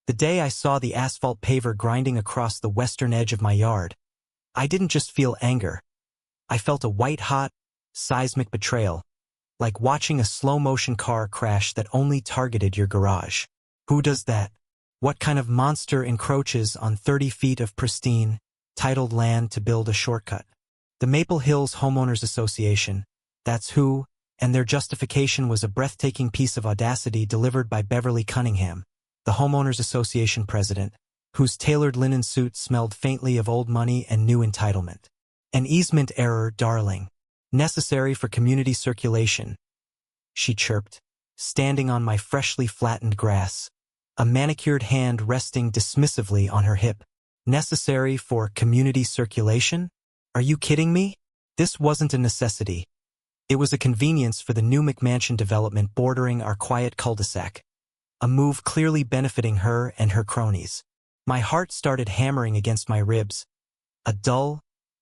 The day I saw the asphalt paver grinding across the western edge of my yard, I didn't just feel anger. I felt a white-hot, seismic betrayal, like watching a slow-motion car crash that only targeted your garage. Who does that? What kind of monster encroaches on 30 feet of pristine, titled land to build a shortcut? The Maple Hills Homeowners Association, that's who, and their justification was a breathtaking piece of audacity delivered by Beverly Cunningham, the Homeowners Association president, whose tailored linen suit smelled faintly of old money and new entitlement. An easement error, darling. Necessary for community circulation, she chirped, standing on my freshly flattened grass, a manicured hand resting dismissively on her hip. Necessary for community circulation? Are you kidding me? This wasn't a necessity. It was a convenience for the new McMansion development bordering our quiet cul-de-sac, a move clearly benefiting her and her cronies. My heart started hammering against my ribs, a dull,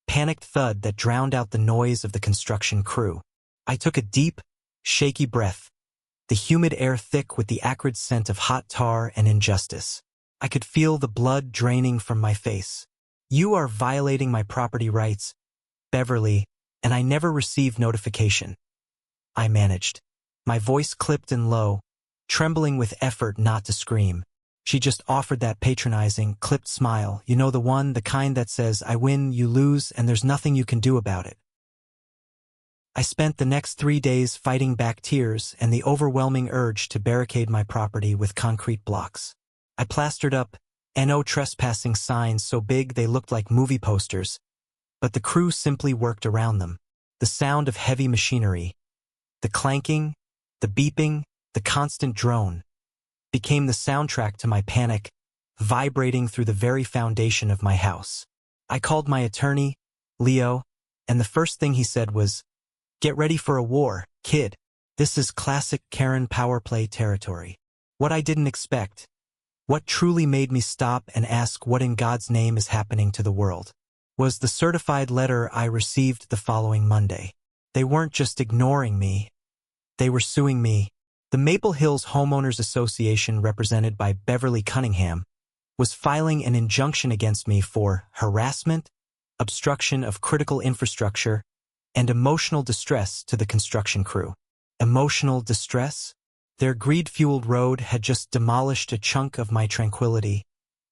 panicked thud that drowned out the noise of the construction crew. I took a deep, shaky breath, the humid air thick with the acrid scent of hot tar and injustice. I could feel the blood draining from my face. You are violating my property rights, Beverly, and I never received notification. I managed. My voice clipped and low, trembling with effort not to scream. She just offered that patronizing, clipped smile, you know, the kind that says, I win, you lose, and there's nothing you can do about it. I spent the next 3 days fighting back tears and the overwhelming urge to barricade my property with concrete blocks. I plastered up "No trespassing" signs so big they looked like movie posters, but the crew simply worked around them. The sound of heavy machinery, the clanking, the beeping, the constant drone, became the soundtrack to my panic, vibrating through the very foundation of my house. I called my attorney, Leo, and the first thing he said was, "Get ready for a war, kid. This is classic Karen power play territory." What I didn't expect, what truly made me stop and ask what in God's name is happening to the world, was the certified letter I received the following Monday. They weren't just ignoring me, they were suing me. The Maple Hills Homeowners Association, represented by Beverly Cunningham, was filing an injunction against me for harassment, obstruction of critical infrastructure, and emotional distress to the construction crew. Emotional distress? Their greed-fueled road had just demolished a chunk of my tranquility,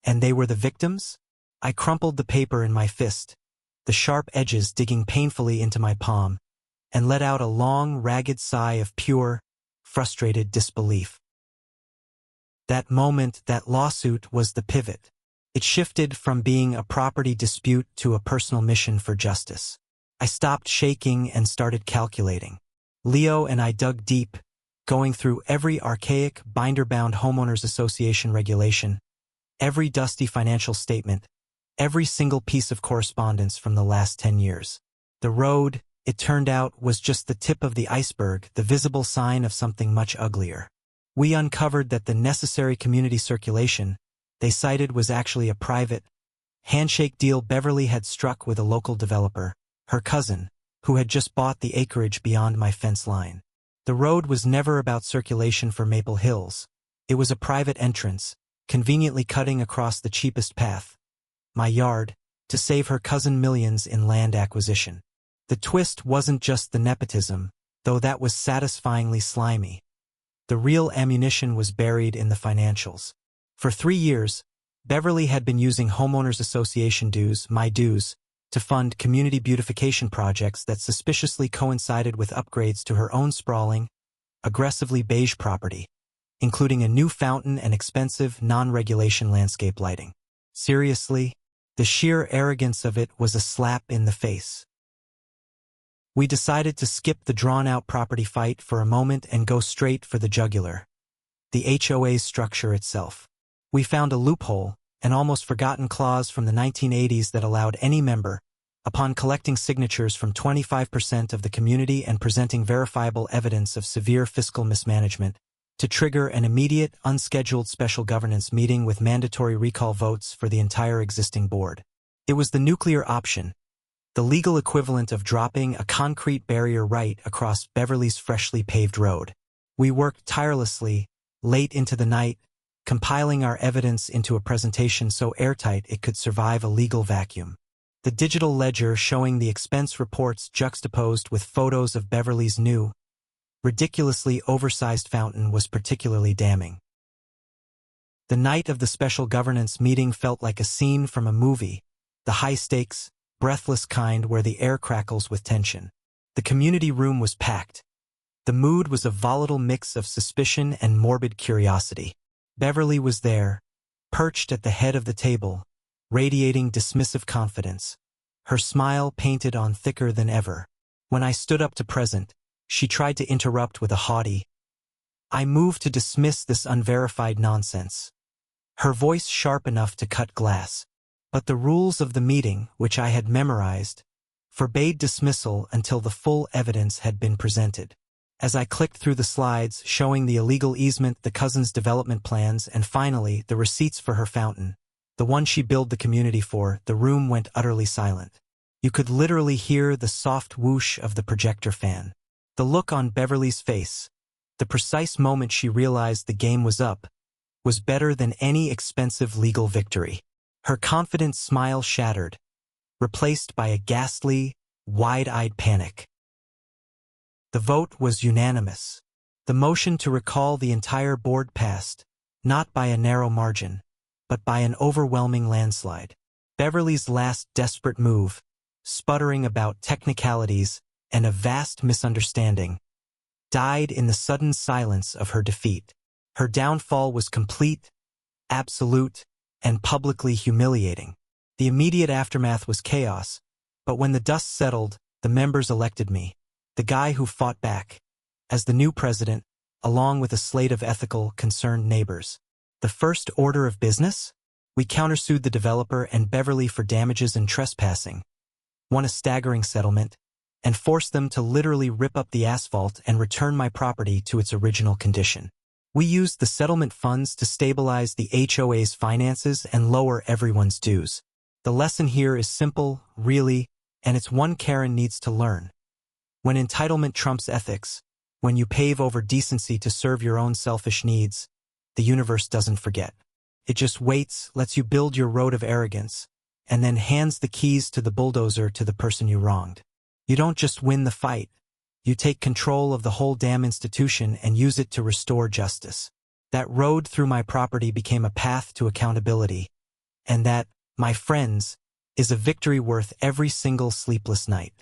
and they were the victims? I crumpled the paper in my fist, the sharp edges digging painfully into my palm, and let out a long, ragged sigh of pure, frustrated disbelief. That moment, that lawsuit, was the pivot. It shifted from being a property dispute to a personal mission for justice. I stopped shaking and started calculating. Leo and I dug deep, going through every archaic, binder-bound homeowners association regulation, every dusty financial statement, every single piece of correspondence from the last 10 years. The road, it turned out, was just the tip of the iceberg, the visible sign of something much uglier. We uncovered that the necessary community circulation they cited was actually a private handshake deal Beverly had struck with a local developer, her cousin, who had just bought the acreage beyond my fence line. The road was never about circulation for Maple Hills. It was a private entrance, conveniently cutting across the cheapest path, my yard, to save her cousin millions in land acquisition. The twist wasn't just the nepotism, though that was satisfyingly slimy. The real ammunition was buried in the financials. For 3 years, Beverly had been using homeowners association dues, my dues, to fund community beautification projects that suspiciously coincided with upgrades to her own sprawling, aggressively beige property, including a new fountain and expensive non-regulation landscape lighting. Seriously, the sheer arrogance of it was a slap in the face. We decided to skip the drawn-out property fight for a moment and go straight for the jugular, the HOA's structure itself. We found a loophole, an almost forgotten clause from the 1980s that allowed any member, upon collecting signatures from 25% of the community and presenting verifiable evidence of severe fiscal mismanagement, to trigger an immediate, unscheduled special governance meeting with mandatory recall votes for the entire existing board. It was the nuclear option, the legal equivalent of dropping a concrete barrier right across Beverly's freshly paved road. We worked tirelessly, late into the night, compiling our evidence into a presentation so airtight it could survive a legal vacuum. The digital ledger showing the expense reports juxtaposed with photos of Beverly's new, ridiculously oversized fountain was particularly damning. The night of the special governance meeting felt like a scene from a movie, the high-stakes, breathless kind where the air crackles with tension. The community room was packed. The mood was a volatile mix of suspicion and morbid curiosity. Beverly was there, perched at the head of the table, radiating dismissive confidence, her smile painted on thicker than ever. When I stood up to present, she tried to interrupt with a haughty, "I move to dismiss this unverified nonsense," her voice sharp enough to cut glass. But the rules of the meeting, which I had memorized, forbade dismissal until the full evidence had been presented. As I clicked through the slides showing the illegal easement, the cousin's development plans, and finally the receipts for her fountain, the one she billed the community for, the room went utterly silent. You could literally hear the soft whoosh of the projector fan. The look on Beverly's face, the precise moment she realized the game was up, was better than any expensive legal victory. Her confident smile shattered, replaced by a ghastly, wide-eyed panic. The vote was unanimous. The motion to recall the entire board passed, not by a narrow margin, but by an overwhelming landslide. Beverly's last desperate move, sputtering about technicalities and a vast misunderstanding, died in the sudden silence of her defeat. Her downfall was complete, absolute, and publicly humiliating. The immediate aftermath was chaos, but when the dust settled, the members elected me, the guy who fought back, as the new president, along with a slate of ethical, concerned neighbors. The first order of business? We countersued the developer and Beverly for damages and trespassing, won a staggering settlement, and forced them to literally rip up the asphalt and return my property to its original condition. We used the settlement funds to stabilize the HOA's finances and lower everyone's dues. The lesson here is simple, really, and it's one Karen needs to learn. When entitlement trumps ethics, when you pave over decency to serve your own selfish needs, the universe doesn't forget. It just waits, lets you build your road of arrogance, and then hands the keys to the bulldozer to the person you wronged. You don't just win the fight. You take control of the whole damn institution and use it to restore justice. That road through my property became a path to accountability. And that, my friends, is a victory worth every single sleepless night.